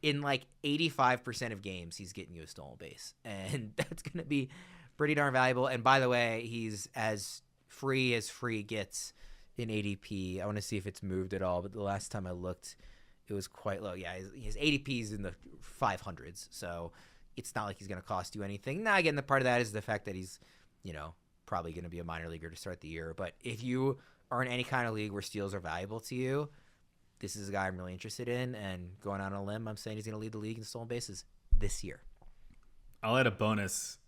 in like 85% of games, he's getting you a stolen base, and that's going to be pretty darn valuable. And by the way, he's as free gets in ADP. I want to see if it's moved at all, but the last time I looked, It was quite low. Yeah, his ADP is in the 500s, so it's not like he's going to cost you anything. Now, again, the part of that is the fact that he's, probably going to be a minor leaguer to start the year. But if you are in any kind of league where steals are valuable to you, this is a guy I'm really interested in. And going out on a limb, I'm saying he's going to lead the league in stolen bases this year. I'll add a bonus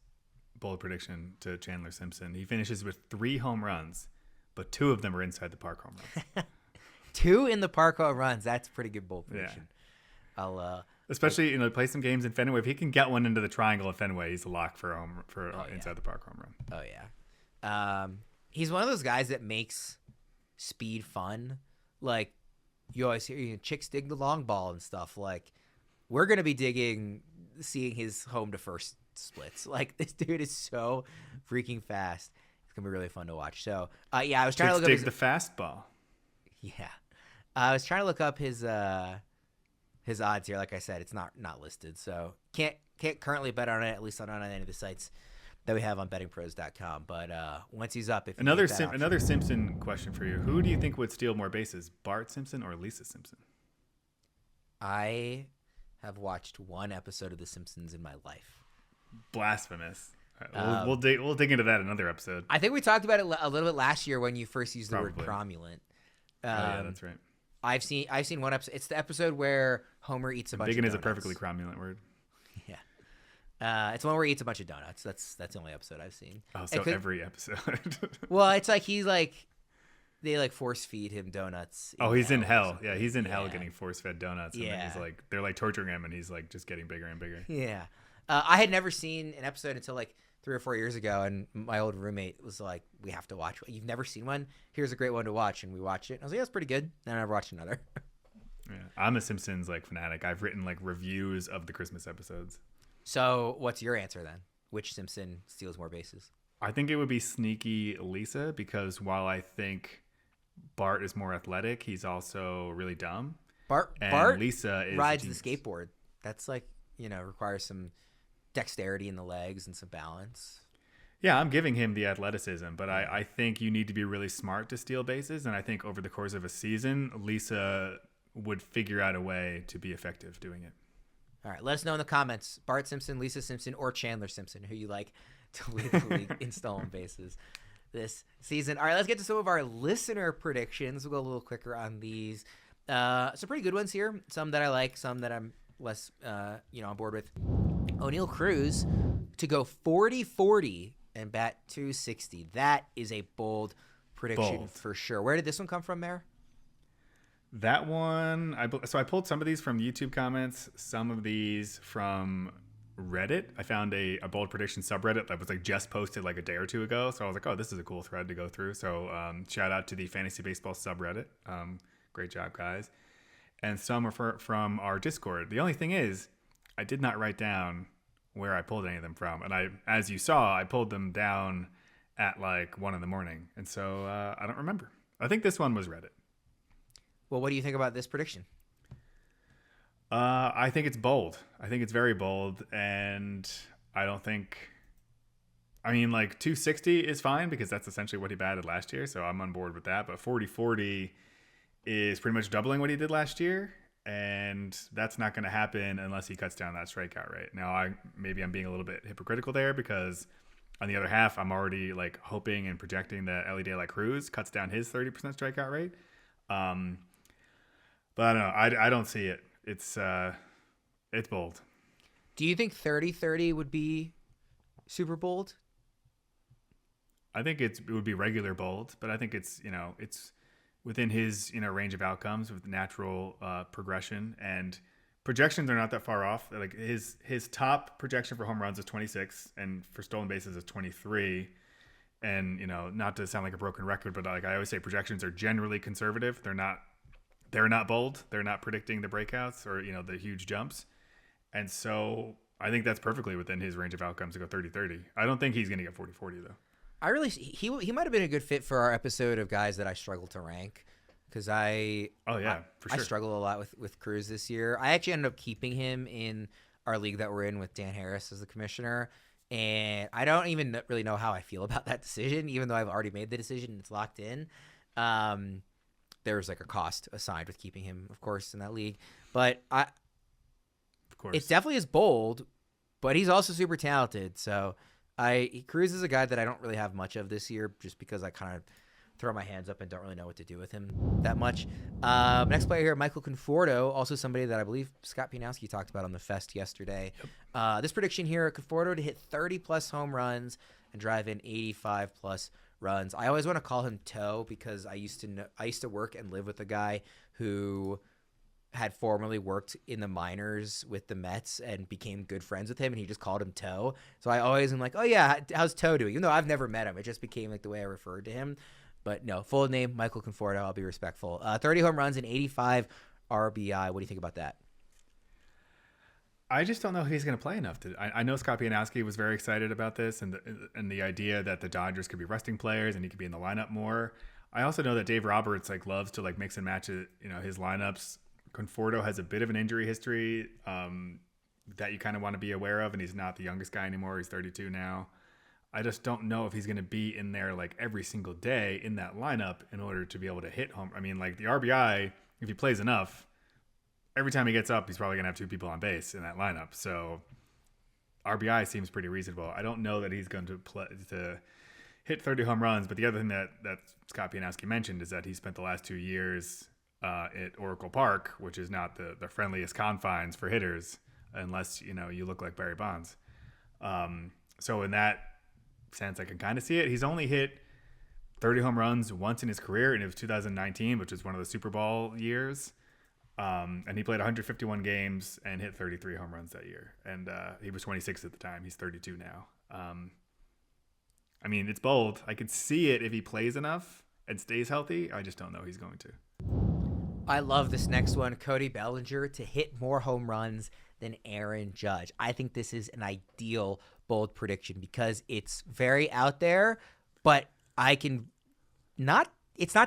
bold prediction to Chandler Simpson. He finishes with 3 home runs, but 2 of them are inside the park home runs. 2 in the park home runs. That's pretty good bold prediction. Yeah. I'll especially play some games in Fenway. If he can get one into the triangle at Fenway, he's a lock for inside the park home run. Oh yeah. He's one of those guys that makes speed fun. Like, you always hear chicks dig the long ball and stuff. Like, we're gonna be seeing his home to first splits. Like, this dude is so freaking fast. It's gonna be really fun to watch. So I was trying to look up the fastball. Yeah, I was trying to look up his odds here. Like I said, it's not listed, so can't currently bet on it, at least not on any of the sites that we have on bettingpros.com. But once he's up, if another Simpson question for you, who do you think would steal more bases, Bart Simpson or Lisa Simpson? I have watched one episode of The Simpsons in my life. Blasphemous. Right, we'll dig into that in another episode. I think we talked about it a little bit last year when you first used the word cromulent. Yeah, that's right. I've seen one episode. It's the episode where Homer eats a bunch of donuts. Vegan is a perfectly cromulent word. Yeah. It's one where he eats a bunch of donuts. That's the only episode I've seen. Oh, so every episode. Well, it's like they force feed him donuts. He's in hell. Yeah, he's in hell getting force fed donuts. And then he's they're torturing him, and he's just getting bigger and bigger. Yeah. I had never seen an episode until 3 or 4 years ago, and my old roommate was like, "We have to watch. You've never seen one? Here's a great one to watch." And we watched it. I was like, "Yeah, it's pretty good." And I never watched another. Yeah, I'm a Simpsons fanatic. I've written reviews of the Christmas episodes. So what's your answer then? Which Simpson steals more bases? I think it would be sneaky Lisa, because while I think Bart is more athletic, he's also really dumb. Bart Lisa rides the skateboard. That's requires some dexterity in the legs and some balance. Yeah, I'm giving him the athleticism, but I think you need to be really smart to steal bases, and I think over the course of a season, Lisa would figure out a way to be effective doing it. All right, let us know in the comments, Bart Simpson, Lisa Simpson, or Chandler Simpson, who you like to lead the league in stolen bases this season. All right, let's get to some of our listener predictions. We'll go a little quicker on these. Some pretty good ones here. Some that I like, some that I'm less on board with. Oneil Cruz to go 40-40 and bat 260. That is a bold prediction for sure. Where did this one come from, Mayor? That one, I pulled some of these from YouTube comments, some of these from Reddit. I found a bold prediction subreddit that was just posted a day or two ago. So I was like, oh, this is a cool thread to go through. So shout out to the Fantasy Baseball subreddit. Great job, guys. And some are from our Discord. The only thing is, I did not write down where I pulled any of them from. And as you saw, I pulled them down at 1 a.m. And so I don't remember. I think this one was Reddit. Well, what do you think about this prediction? I think it's bold. I think it's very bold, and I don't think. 260 is fine because that's essentially what he batted last year, so I'm on board with that. But 40-40 is pretty much doubling what he did last year, and that's not going to happen unless he cuts down that strikeout rate. Now, maybe I'm being a little bit hypocritical there because on the other half, I'm already hoping and projecting that Elly De La Cruz cuts down his 30% strikeout rate. But I don't know. I don't see it. It's bold. Do you think 30-30 would be super bold? I think it would be regular bold, but I think it's within his range of outcomes with natural progression, and projections are not that far off. His top projection for home runs is 26, and for stolen bases is 23. And not to sound like a broken record, but I always say projections are generally conservative. They're not bold. They're not predicting the breakouts or, the huge jumps. And so I think that's perfectly within his range of outcomes to go 30-30. I don't think he's going to get 40-40 though. He might have been a good fit for our episode of guys that I struggle to rank, because for sure. I struggle a lot with Cruz this year. I actually ended up keeping him in our league that we're in with Dan Harris as the commissioner. And I don't even really know how I feel about that decision, even though I've already made the decision and it's locked in. there's like a cost assigned with keeping him, of course, in that league. But Of course. it definitely is bold, but he's also super talented. So Cruz is a guy that I don't really have much of this year, just because I kind of throw my hands up and don't really know what to do with him that much. Next player here, Michael Conforto, also somebody that I believe Scott Pianowski talked about on the Fest yesterday. Yep. This prediction here, Conforto to hit 30-plus home runs and drive in 85-plus runs. I always want to call him Toe because I used to work and live with a guy who had formerly worked in the minors with the Mets and became good friends with him, and he just called him Toe. So I always am like, oh yeah, how's Toe doing? Even though I've never met him, it just became like the way I referred to him. But no, full name, Michael Conforto. I'll be respectful. 30 home runs and 85 RBI. What do you think about that? I just don't know if he's going to play enough. I know Scott Pianowski was very excited about this and the idea that the Dodgers could be resting players and he could be in the lineup more. I also know that Dave Roberts loves to mix and match his lineups. Conforto has a bit of an injury history that you kind of want to be aware of, and he's not the youngest guy anymore. He's 32 now. I just don't know if he's going to be in there every single day in that lineup in order to be able to hit home. I mean, the RBI, if he plays enough, every time he gets up, he's probably going to have 2 people on base in that lineup. So RBI seems pretty reasonable. I don't know that he's going to hit 30 home runs, but the other thing that Scott Pianowski mentioned is that he spent the last 2 years at Oracle Park, which is not the friendliest confines for hitters unless, you look like Barry Bonds. So in that sense, I can kind of see it. He's only hit 30 home runs once in his career, and it was 2019, which is one of the Super Bowl years. And he played 151 games and hit 33 home runs that year. And he was 26 at the time. He's 32 now. I mean, it's bold. I could see it if he plays enough and stays healthy. I just don't know he's going to. I love this next one, Cody Bellinger to hit more home runs than Aaron Judge. I think this is an ideal bold prediction because it's very out there, but it's not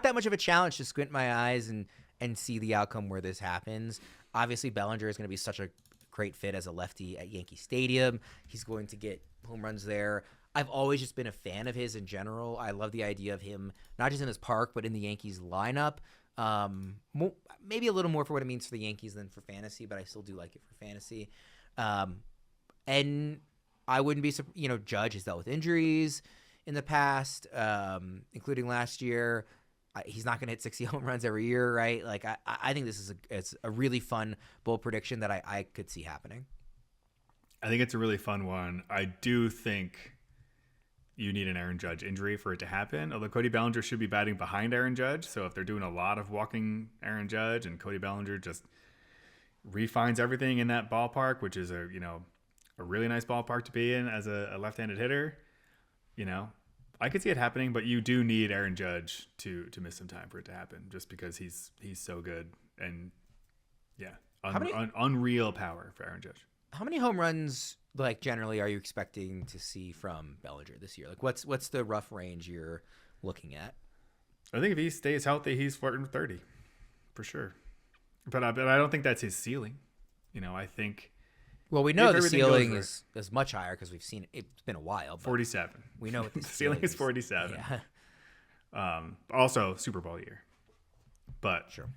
that much of a challenge to squint my eyes and see the outcome where this happens. Obviously, Bellinger is going to be such a great fit as a lefty at Yankee Stadium. He's going to get home runs there. I've always just been a fan of his in general. I love the idea of him, not just in his park, but in the Yankees lineup. Maybe a little more for what it means for the Yankees than for fantasy, but I still do like it for fantasy. And I wouldn't be, Judge has dealt with injuries in the past, including last year. He's not going to hit 60 home runs every year, right? I think this is it's a really fun bold prediction that I could see happening. I think it's a really fun one. I do think you need an Aaron Judge injury for it to happen. Although Cody Bellinger should be batting behind Aaron Judge. So if they're doing a lot of walking Aaron Judge and Cody Bellinger just refines everything in that ballpark, which is a really nice ballpark to be in as a left-handed hitter, I could see it happening, but you do need Aaron Judge to miss some time for it to happen just because he's so good. And unreal power for Aaron Judge. How many home runs, generally, are you expecting to see from Bellinger this year? What's the rough range you're looking at? I think if he stays healthy, he's flirting with 30, for sure. But I don't think that's his ceiling. I think. Well, we know the ceiling is much higher because we've seen it. It's been a while. 47. We know what the ceiling is 47. Yeah. Also, Super Bowl year. But sure.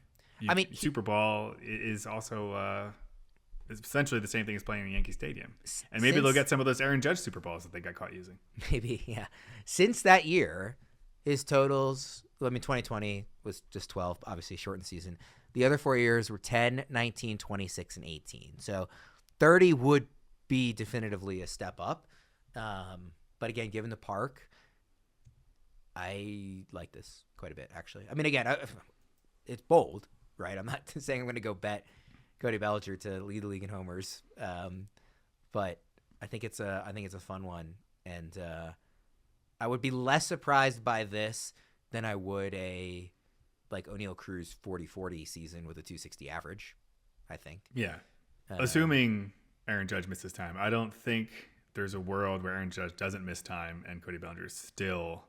Super Bowl is also. It's essentially the same thing as playing in Yankee Stadium. And maybe they'll get some of those Aaron Judge Super Bowls that they got caught using. Maybe, yeah. Since that year, his totals, 2020 was just 12, obviously shortened season. The other 4 years were 10, 19, 26, and 18. So 30 would be definitively a step up. But again, given the park, I like this quite a bit, actually. I mean, again, it's bold, right? I'm not saying I'm going to go bet Cody Bellinger to lead the league in homers, but I think it's a fun one, and I would be less surprised by this than I would a Oneil Cruz 40-40 season with a 260 average. I think. Yeah, assuming Aaron Judge misses time, I don't think there's a world where Aaron Judge doesn't miss time and Cody Bellinger still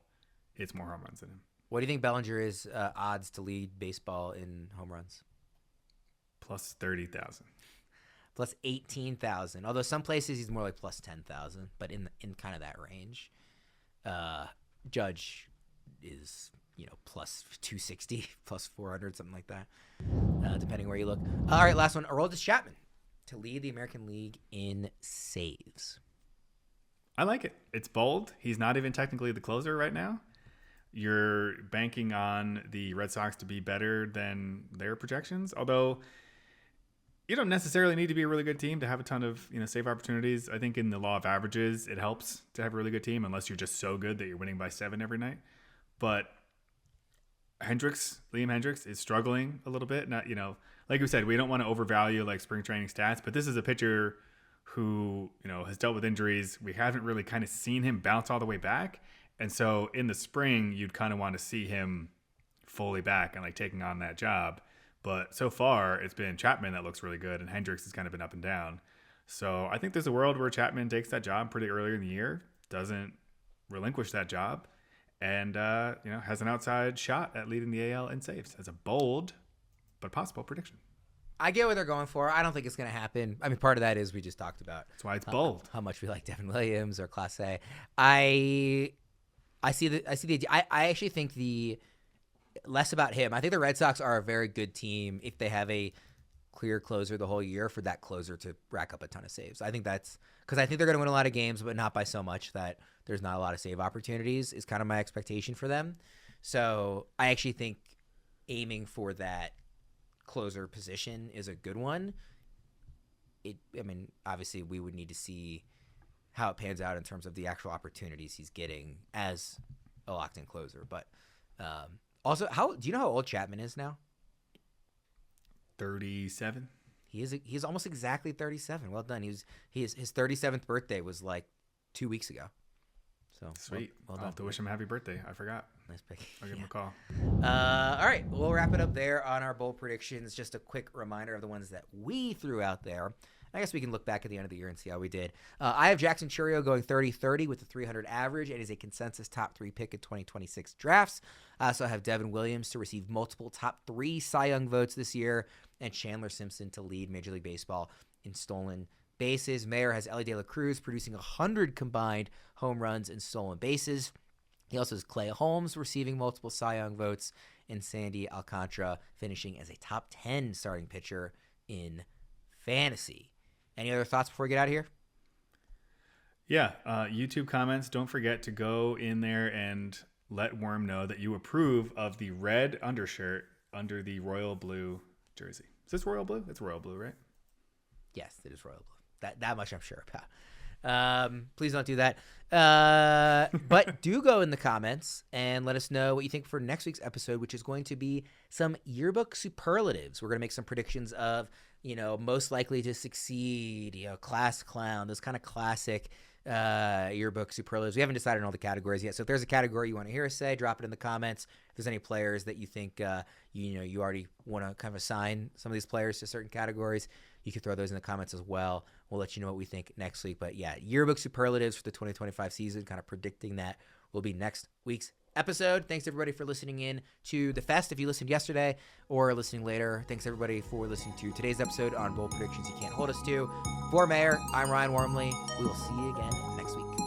hits more home runs than him. What do you think Bellinger is odds to lead baseball in home runs? Plus 30,000. Plus 18,000. Although some places he's more like plus 10,000, but in kind of that range. Judge is plus 260, plus 400, something like that, depending where you look. All right, last one, Aroldis Chapman to lead the American League in saves. I like it. It's bold. He's not even technically the closer right now. You're banking on the Red Sox to be better than their projections, although you don't necessarily need to be a really good team to have a ton of save opportunities. I think in the law of averages, it helps to have a really good team unless you're just so good that you're winning by 7 every night. But Liam Hendricks is struggling a little bit. Not, like we said, we don't want to overvalue like spring training stats, but this is a pitcher who, has dealt with injuries. We haven't really kind of seen him bounce all the way back. And so in the spring, you'd kind of want to see him fully back and like taking on that job. But so far, it's been Chapman that looks really good, and Hendricks has kind of been up and down. So I think there's a world where Chapman takes that job pretty early in the year, doesn't relinquish that job, and has an outside shot at leading the AL in saves. As a bold but possible prediction. I get what they're going for. I don't think it's going to happen. I mean, part of that is we just talked about. That's why it's bold. How much we like Devin Williams or Class A. I see the. I actually think less about him. I think the Red Sox are a very good team if they have a clear closer the whole year for that closer to rack up a ton of saves. I think that's because I think they're going to win a lot of games, but not by so much that there's not a lot of save opportunities is kind of my expectation for them. So I actually think aiming for that closer position is a good one. Obviously we would need to see how it pans out in terms of the actual opportunities he's getting as a locked-in closer. But also, do you know how old Chapman is now? 37. He's almost exactly 37. Well done. His 37th birthday was like 2 weeks ago. So sweet. Well done. I'll have to wish him a happy birthday. I forgot. Nice pick. I'll give him a call. All right, we'll wrap it up there on our bold predictions. Just a quick reminder of the ones that we threw out there. I guess we can look back at the end of the year and see how we did. I have Jackson Chourio going 30-30 with a 300 average and is a consensus top 3 pick in 2026 drafts. I also have Devin Williams to receive multiple top 3 Cy Young votes this year and Chandler Simpson to lead Major League Baseball in stolen bases. Maher has Elly De La Cruz producing 100 combined home runs and stolen bases. He also has Clay Holmes receiving multiple Cy Young votes and Sandy Alcantara finishing as a top 10 starting pitcher in fantasy. Any other thoughts before we get out of here? Yeah, YouTube comments. Don't forget to go in there and let Worm know that you approve of the red undershirt under the royal blue jersey. Is this royal blue? It's royal blue, right? Yes, it is royal blue. That much I'm sure about. Please don't do that. But do go in the comments and let us know what you think for next week's episode, which is going to be some yearbook superlatives. We're going to make some predictions of, most likely to succeed, class clown, those kind of classic yearbook superlatives. We haven't decided on all the categories yet. So if there's a category you want to hear us say, drop it in the comments. If there's any players that you think, you already want to kind of assign some of these players to certain categories, you can throw those in the comments as well. We'll let you know what we think next week. But yeah, yearbook superlatives for the 2025 season, kind of predicting that will be next week's episode. Thanks everybody for listening in to the Fest. If you listened yesterday or listening later, thanks everybody for listening to today's episode on Bold Predictions You Can't Hold Us To. For Mayor, I'm Ryan Wormeli. We will see you again next week.